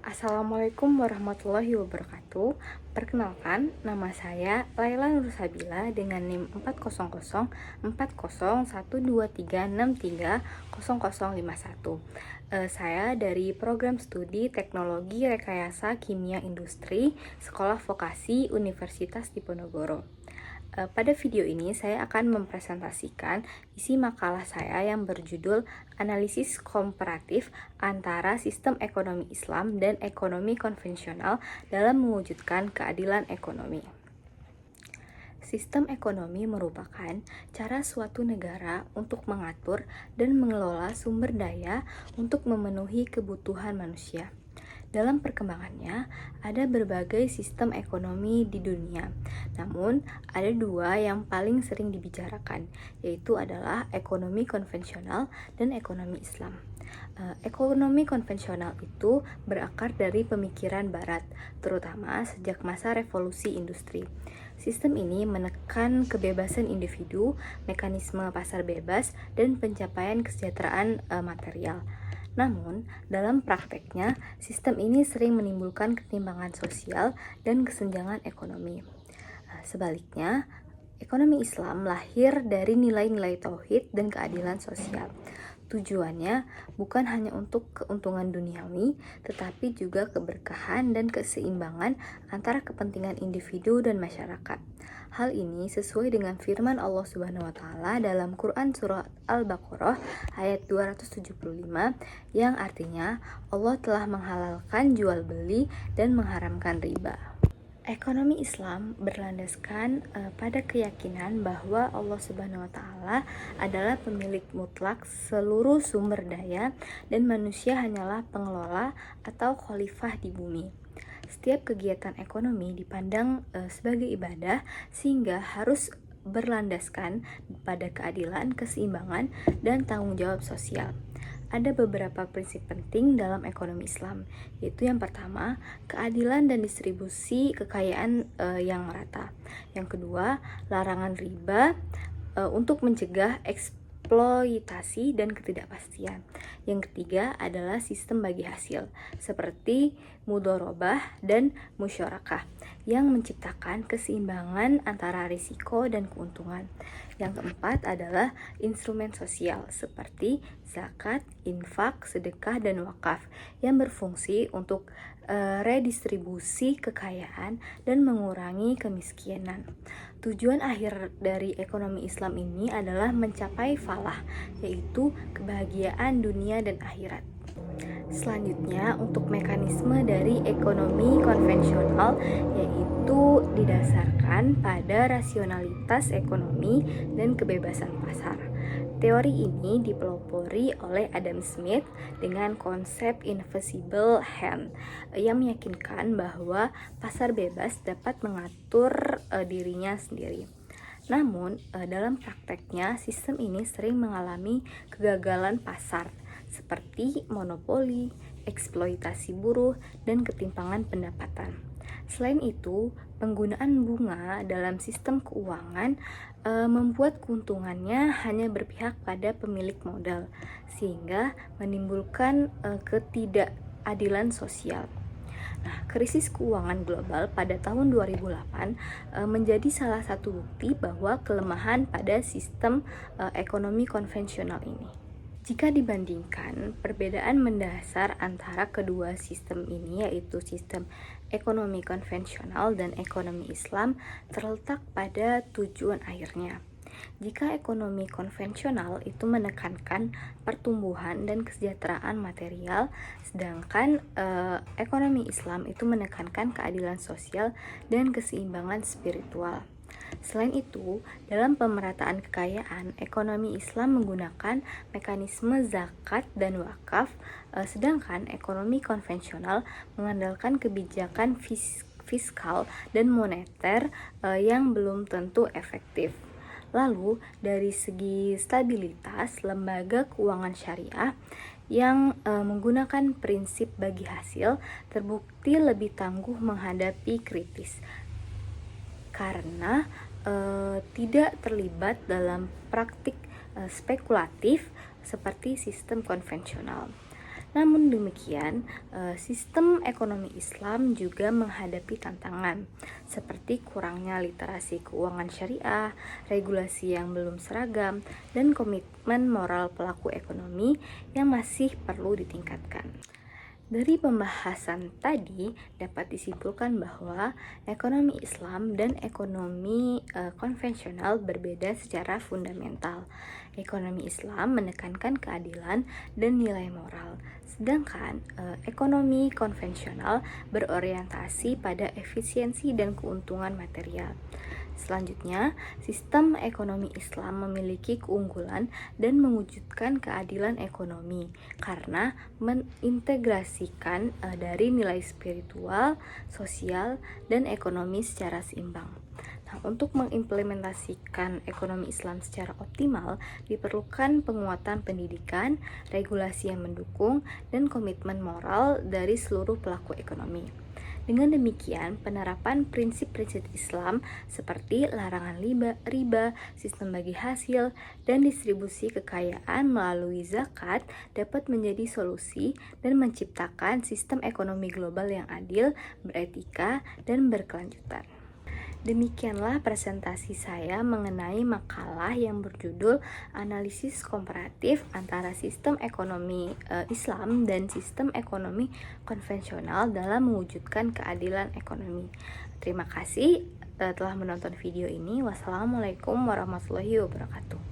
Assalamualaikum warahmatullahi wabarakatuh. Perkenalkan, nama saya Laila Nursabila dengan NIM 40010401236300051. Saya dari Program Studi Teknologi Rekayasa Kimia Industri Sekolah Vokasi Universitas Diponegoro. Pada video ini saya akan mempresentasikan isi makalah saya yang berjudul Analisis Komparatif antara Sistem Ekonomi Islam dan Ekonomi Konvensional dalam mewujudkan keadilan ekonomi. Sistem ekonomi merupakan cara suatu negara untuk mengatur dan mengelola sumber daya untuk memenuhi kebutuhan manusia. Dalam perkembangannya, ada berbagai sistem ekonomi di dunia. Namun, ada dua yang paling sering dibicarakan, yaitu adalah ekonomi konvensional dan ekonomi Islam. Ekonomi konvensional itu berakar dari pemikiran Barat, terutama sejak masa revolusi industri. Sistem ini menekan kebebasan individu, mekanisme pasar bebas, dan pencapaian kesejahteraan material. Namun, dalam prakteknya, sistem ini sering menimbulkan ketimpangan sosial dan kesenjangan ekonomi. Sebaliknya, ekonomi Islam lahir dari nilai-nilai tauhid dan keadilan sosial. Tujuannya bukan hanya untuk keuntungan duniawi, tetapi juga keberkahan dan keseimbangan antara kepentingan individu dan masyarakat. Hal ini sesuai dengan firman Allah Subhanahu wa taala dalam Quran surah Al-Baqarah ayat 275 yang artinya Allah telah menghalalkan jual beli dan mengharamkan riba. Ekonomi Islam berlandaskan pada keyakinan bahwa Allah Subhanahu wa taala adalah pemilik mutlak seluruh sumber daya dan manusia hanyalah pengelola atau khalifah di bumi. Setiap kegiatan ekonomi dipandang sebagai ibadah sehingga harus berlandaskan pada keadilan, keseimbangan, dan tanggung jawab sosial. Ada beberapa prinsip penting dalam ekonomi Islam, yaitu yang pertama, keadilan dan distribusi kekayaan yang merata. Yang kedua, larangan riba untuk mencegah eksploitasi dan ketidakpastian. Yang ketiga adalah sistem bagi hasil, seperti mudharabah dan musyarakah, yang menciptakan keseimbangan antara risiko dan keuntungan. Yang keempat adalah instrumen sosial seperti zakat, infak, sedekah, dan wakaf yang berfungsi untuk redistribusi kekayaan dan mengurangi kemiskinan. Tujuan akhir dari ekonomi Islam ini adalah mencapai falah, yaitu kebahagiaan dunia dan akhirat. Selanjutnya, untuk mekanisme dari ekonomi konvensional, yaitu didasarkan pada rasionalitas ekonomi dan kebebasan pasar. Teori ini dipelopori oleh Adam Smith dengan konsep invisible hand yang meyakinkan bahwa pasar bebas dapat mengatur dirinya sendiri. Namun, dalam prakteknya, sistem ini sering mengalami kegagalan pasar, seperti monopoli, eksploitasi buruh, dan ketimpangan pendapatan. Selain itu, penggunaan bunga dalam sistem keuangan membuat keuntungannya hanya berpihak pada pemilik modal, sehingga menimbulkan ketidakadilan sosial. Nah, krisis keuangan global pada tahun 2008 menjadi salah satu bukti bahwa kelemahan pada sistem ekonomi konvensional ini. Jika dibandingkan, perbedaan mendasar antara kedua sistem ini, yaitu sistem ekonomi konvensional dan ekonomi Islam, terletak pada tujuan akhirnya. Jika ekonomi konvensional itu menekankan pertumbuhan dan kesejahteraan material, sedangkan ekonomi Islam itu menekankan keadilan sosial dan keseimbangan spiritual. Selain itu, dalam pemerataan kekayaan, ekonomi Islam menggunakan mekanisme zakat dan wakaf, sedangkan ekonomi konvensional mengandalkan kebijakan fiskal dan moneter yang belum tentu efektif. Lalu, dari segi stabilitas, lembaga keuangan syariah yang menggunakan prinsip bagi hasil terbukti lebih tangguh menghadapi kritis karena tidak terlibat dalam praktik spekulatif seperti sistem konvensional. Namun demikian, sistem ekonomi Islam juga menghadapi tantangan seperti kurangnya literasi keuangan syariah, regulasi yang belum seragam, dan komitmen moral pelaku ekonomi yang masih perlu ditingkatkan. Dari pembahasan tadi dapat disimpulkan bahwa ekonomi Islam dan ekonomi konvensional berbeda secara fundamental. Ekonomi Islam menekankan keadilan dan nilai moral, sedangkan ekonomi konvensional berorientasi pada efisiensi dan keuntungan material. Selanjutnya, sistem ekonomi Islam memiliki keunggulan dan mewujudkan keadilan ekonomi karena mengintegrasikan dari nilai spiritual, sosial, dan ekonomi secara seimbang. Nah, untuk mengimplementasikan ekonomi Islam secara optimal, diperlukan penguatan pendidikan, regulasi yang mendukung, dan komitmen moral dari seluruh pelaku ekonomi. Dengan demikian, penerapan prinsip-prinsip Islam seperti larangan riba, sistem bagi hasil, dan distribusi kekayaan melalui zakat dapat menjadi solusi dan menciptakan sistem ekonomi global yang adil, beretika, dan berkelanjutan. Demikianlah presentasi saya mengenai makalah yang berjudul Analisis Komparatif antara Sistem Ekonomi Islam dan Sistem Ekonomi Konvensional dalam Mewujudkan Keadilan Ekonomi. Terima kasih telah menonton video ini. Wassalamualaikum warahmatullahi wabarakatuh.